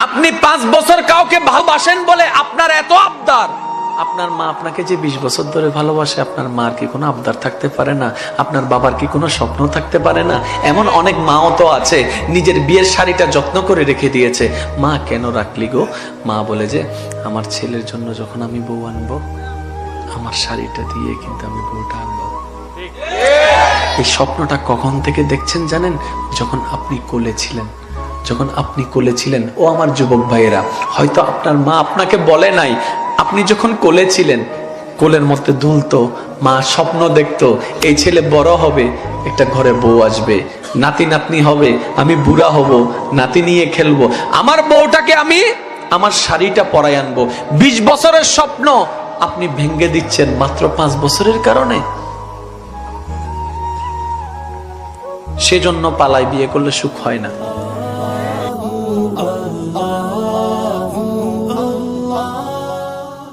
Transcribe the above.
আপনি 5 বছর কাউকে ভালোবাসেন বলে আপনার এত আবদার, আপনার মা আপনাকে যে 20 বছর ধরে ভালোবাসে, আপনার মার কি কোনো আবদার থাকতে পারে না? আপনার বাবার কি কোনো স্বপ্ন থাকতে পারে না? এমন অনেক মাও তো আছে নিজের বিয়ের শাড়িটা যত্ন করে রেখে দিয়েছে। মা কেন রাখলি গো? মা বলে যে আমার ছেলের জন্য যখন আমি বউ আনবো, আমার শাড়িটা দিয়ে কিন্তু আমি বউটা আনবো। এই স্বপ্নটা কখন থেকে দেখছেন জানেন? যখন আপনি কোলে ছিলেন, যখন আপনি কোলে ছিলেন। ও আমার যুবক ভাইয়েরা, হয়তো আপনার মা আপনাকে বলে নাই, আপনি যখন কোলে ছিলেন, কোলের মধ্যে দুলতো, মা স্বপ্ন দেখতো এই ছেলে বড় হবে, একটা ঘরে বউ আসবে, নাতি নাতনি হবে, আমি বুড়া হব, নাতি নিয়ে খেলবো, আমার বউটাকে আমি আমার শাড়িটা পরাই আনবো। 20 বছরের স্বপ্ন আপনি ভেঙে দিচ্ছেন মাত্র 5 বছরের কারণে। সেজন্য পালায় বিয়ে করলে সুখ হয় না।